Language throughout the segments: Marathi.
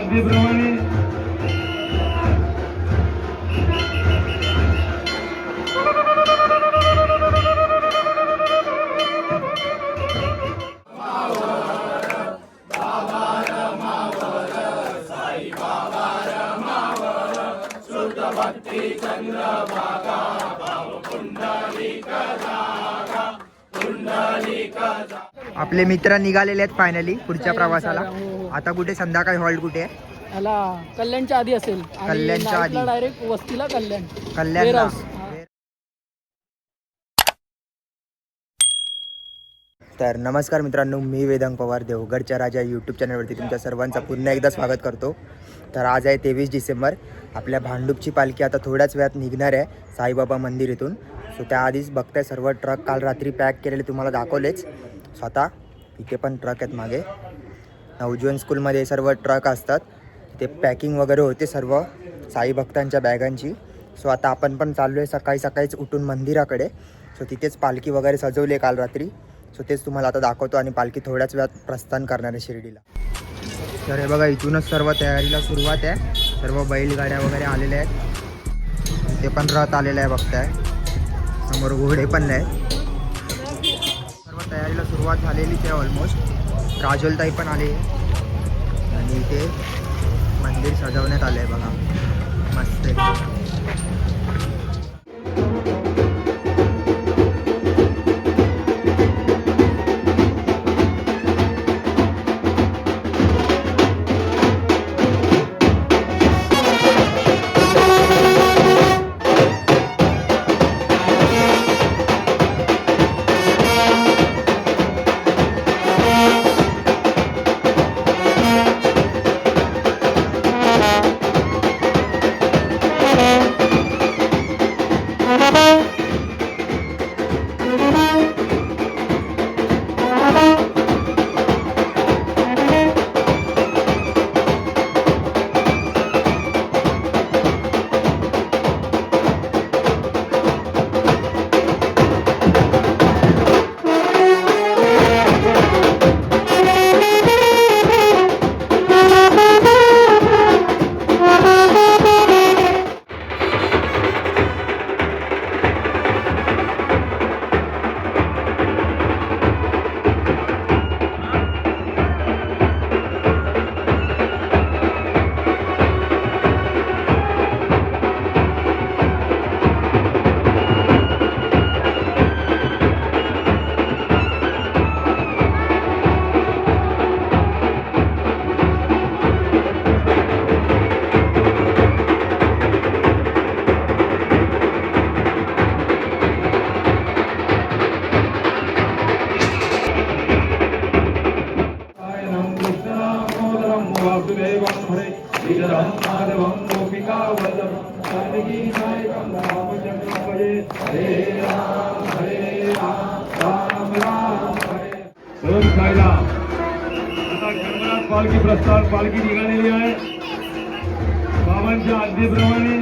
आज्ञेप्रमाणे आपले मित्र निघालेले आहेत फायनली पुढच्या प्रवासाला. आता कुठे संध्याकाळी हॉल्ट कुठे आहे? याला कल्याणच्या आधी असेल. कल्याणच्या आधी डायरेक्ट वस्तीला कल्याण. कल्याणला. तर नमस्कार मित्रांनो, मी वेदांग पवार देवगडच्या राजा यूट्यूब चॅनलवरती तुमच्या सर्वांचं पुन्हा एकदा स्वागत करतो. तर आज आहे 23 डिसेंबर. आपल्या भांडूपची पालखी आता थोड्याच वेळात निघणार आहे साईबाबा मंदिर इथून. सो त्याआधीच बघताय सर्व ट्रक काल रात्री पॅक केलेले तुम्हाला दाखवलेच स्वतः. इथे पण ट्रक आहेत मागे. नवजीवन स्कूलमध्ये सर्व ट्रक असतात, ते पॅकिंग वगैरे होते सर्व साई भक्तांच्या बॅगांची. सो आता आपण पण चाललो आहे सकाळी सकाळीच उठून मंदिराकडे. सो तिथेच पालखी वगैरे सजवली काल रात्री. सो तेच तुम्हाला आता दाखवतो आणि पालखी थोड्याच वेळात प्रस्थान करणार आहे शिर्डीला. तर हे बघा, इथूनच सर्व तयारीला सुरुवात आहे. सर्व बैलगाड्या वगैरे आलेल्या आहेत. ते पण रथ आलेलं आहे बघताय. समोर घोडे पण नाही. सर्व तयारीला सुरुवात झालेलीच आहे ऑलमोस्ट. राजोलताई पण आले आणि इथे मंदिर सजवण्यात आलं आहे बघा, मस्त एकदम. आता जंगलात पालखी प्रस्थान, पालखी निघालेली आहे बाबांच्या आज्ञेप्रमाणे.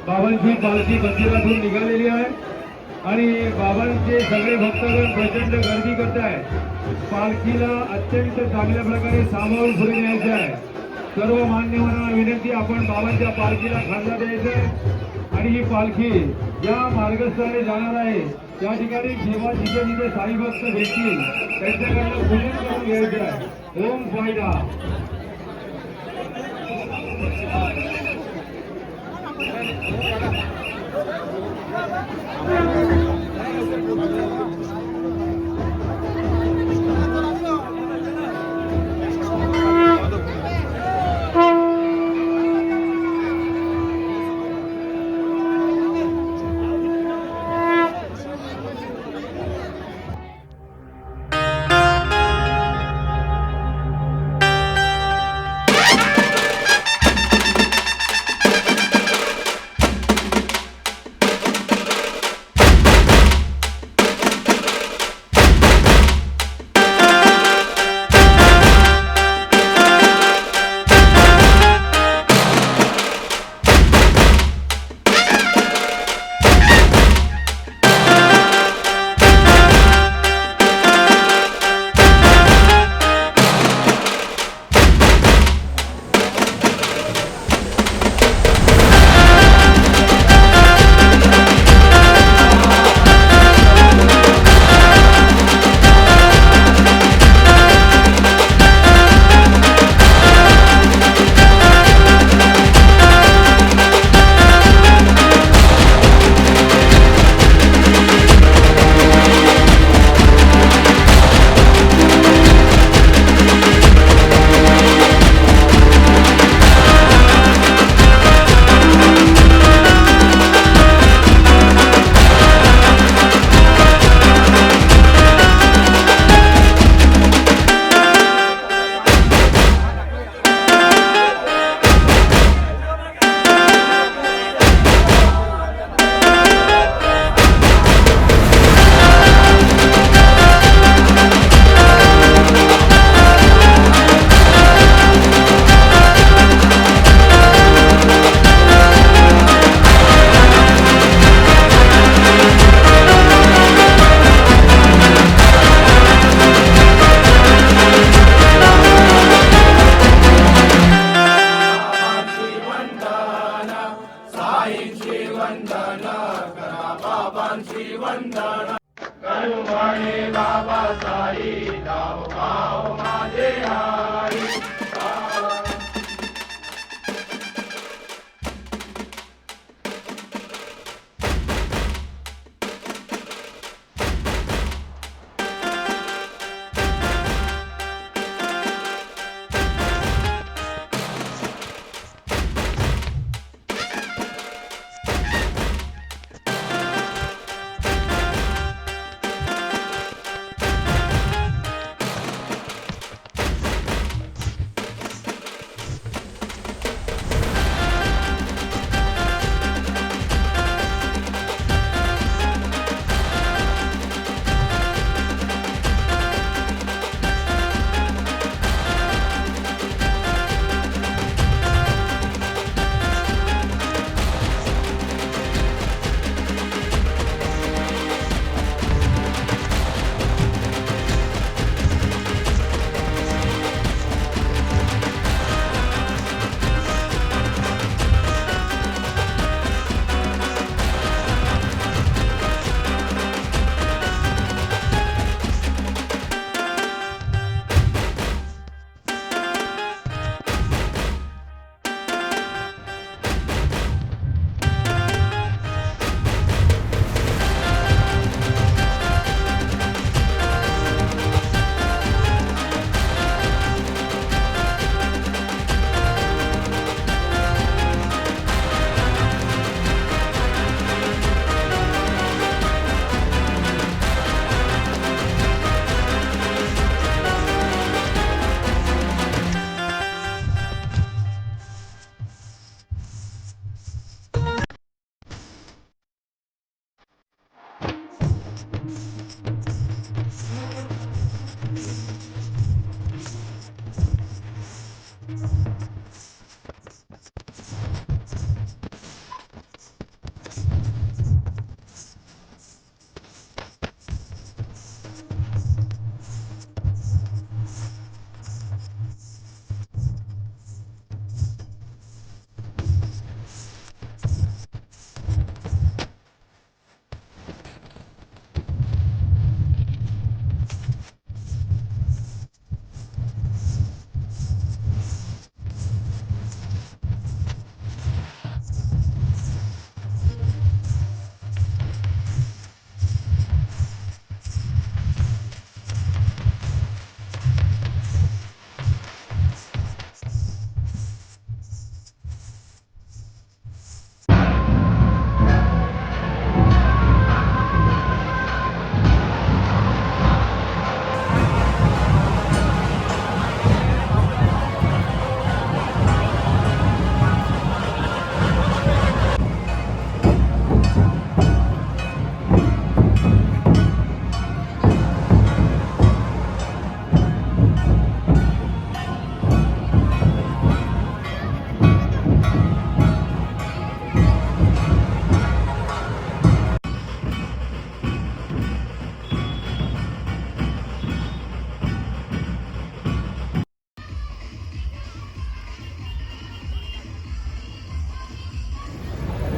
बाबांची पालखी मंदिरातून निघालेली आहे आणि बाबांचे सगळे भक्तगण प्रचंड गर्दी करत आहे. पालखीला अत्यंत चांगल्या प्रकारे सामावून पुढे न्यायचं आहे. सर्व मान्यवरांना विनंती, आपण बाबांच्या पालखीला खांदा द्यायचं आहे आणि ही पालखी ज्या मार्गस्थाने जाणार आहे त्या ठिकाणी जेव्हा जिथे जिथे साई भक्त भेटतील त्यांच्याकडनं पूजन करून घ्यायचं आहे. ओम साईरा.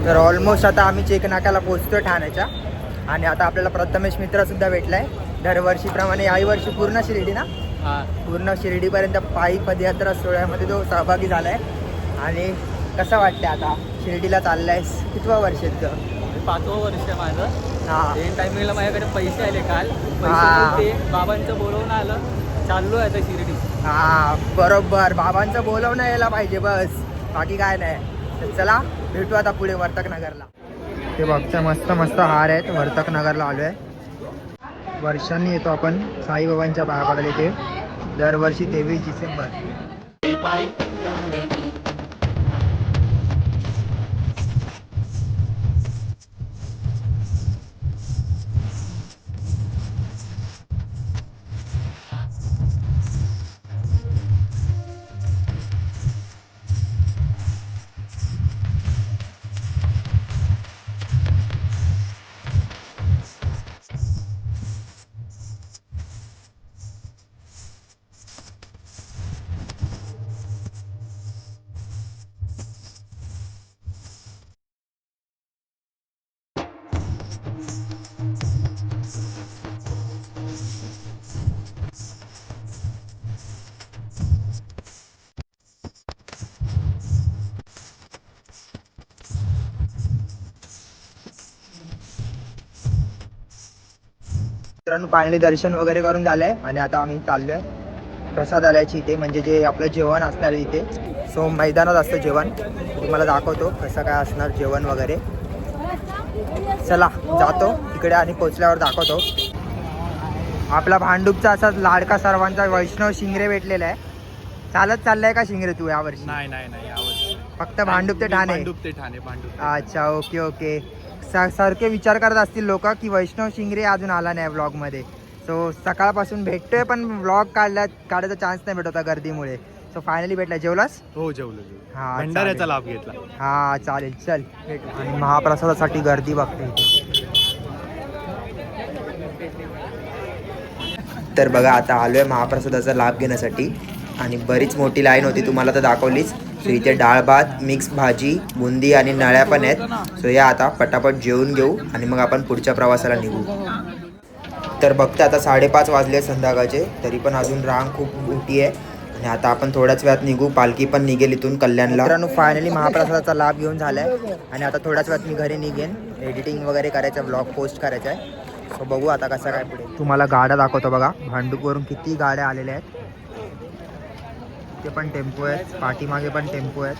तर ऑलमोस्ट आता आम्ही चेक नाक्याला पोहोचतोय ठाण्याच्या. आणि आता आपल्याला प्रथमेश मित्रसुद्धा भेटलाय. दरवर्षीप्रमाणे याही वर्षी पूर्ण शिर्डी ना, पूर्ण शिर्डीपर्यंत पायी पदयात्रा सोहळ्यामध्ये तो सहभागी झालाय. आणि कसं वाटतंय आता शिर्डीला चाललायस? कितवं वर्ष आहे तुझं? 5वं वर्ष आहे माझं. हां एन टायमिंगला माझ्याकडे पैसे आले काल. हा. पैसे नव्हते, बाबांचं बोलवून आलं. चाललो आहे आता शिर्डी. हां बरोबर, बाबांचं बोलवणं यायला पाहिजे बस, बाकी काय नाही. तर चला भेटू आता पुढे वर्तक नगरला. ते बघता मस्त मस्त हार आहेत. वर्तक नगरला आलो आहे. वर्षांनी येतो आपण साईबाबांच्या पाया पडायला इथे, दरवर्षी 23 डिसेंबर. मित्रांनो फायनली दर्शन वगैरे करून झालंय आणि आता आम्ही चाललोय प्रसाद आल्याची इथे, म्हणजे जे आपलं जेवण असणार आहे इथे. सो मैदानात असतं जेवण, तुम्हाला दाखवतो कसं काय असणार जेवण वगैरे. चला जातो तिकडे आणि पोचल्यावर दाखवतो. आपला भांडूपचा असा लाडका सर्वांचा वैष्णव शिंगरे भेटलेला आहे. चालत चाललाय का शिंगरे तू यावर्षी? नाही यावर्षी फक्त भांडूप ते ठाणे? भांडूप. अच्छा, ओके ओके. सारखे विचार करत असतील लोक की वैष्णव शिंगरे अजून आला नाही व्लॉगमध्ये. सो सकाळपासून भेटतोय पण व्लॉग काढायचा चान्स नाही भेटत होता गर्दीमुळे. सो फायनली भेटला. जेवलास? हो जेवलो. हा, भंडाऱ्याचा चालेल. लाभ घेतला. हा चालेल, चल भेटू. आणि महाप्रसादासाठी गर्दी बघते इथे. तर बघा आता आलोय महाप्रसादाचा लाभ घेण्यासाठी आणि बरीच मोठी लाईन होती, तुम्हाला तर दाखवलीच. सो इथे डाळ भात, मिक्स भाजी, बुंदी आणि नळ्या पण आहेत. सो या आता पटापट जेवून घेऊ आणि मग आपण पुढच्या प्रवासाला निघू. तर बघते आता 5:30 वाजले संध्याकाळचे, तरी पण अजून रांग खूप मोठी आहे आणि आता आपण थोड्याच वेळात निघू. पालखी पण निघेल इथून कल्याणला. मित्रांनो फायनली महाप्रसादाचा लाभ घेऊन झालाय आणि आता थोड्याच वेळात मी घरी निघेन. एडिटिंग वगैरे करायचं, ब्लॉग पोस्ट करायचा आहे. सो बघू आता कसं काय पुढे. तुम्हाला गाड्या दाखवतो बघा, भांडूपवरून किती गाड्या आलेल्या आहेत. ते पण टेम्पो आहेत, पाठीमागे पण टेम्पो आहेत.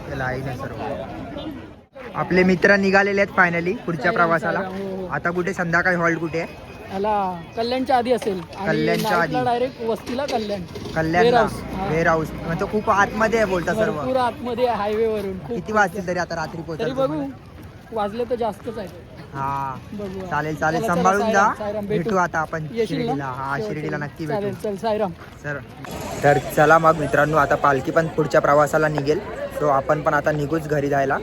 ते लाईन आहे सर्व. आपले मित्र निघालेले आहेत फायनली पुढच्या प्रवासाला. आता कुठे संध्याकाळी हॉल्ट कुठे आहे? कल्याणच्या आधी असेल. कल्याणच्या आधी डायरेक्ट वस्तीला कल्याणला वेअर हाऊस. म्हणजे खूप आतमध्ये आहे बोलता सर्व. पुरा आतमध्ये हायवे वरून. किती वाजतील तरी आता रात्री तरी पोहोचायला? बघू, वाजले तर जास्तच आहे. हा बघू. चालेल चला, सांभाळून जा. साईराम, भेटू आता आपण येशील ना? शिर्डीला. हा शिर्डीला नक्की भेटू. चल साईराम. तर चला मग मित्रांनो, आता पालखी पण पुढच्या प्रवासाला निघेल. सो आपण पण आता निघूच घरी जायला.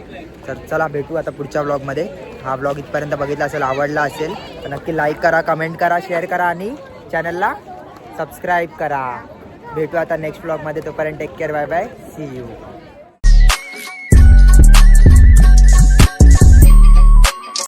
तर चला भेटू आता पुढच्या ब्लॉगमध्ये. हा ब्लॉग इथपर्यंत बघितला असेल, आवडला असेल तर नक्की लाईक करा, कमेंट करा, शेअर करा आणि चॅनलला सबस्क्राईब करा. भेटू आता नेक्स्ट ब्लॉगमध्ये. तोपर्यंत take care, bye bye, see you.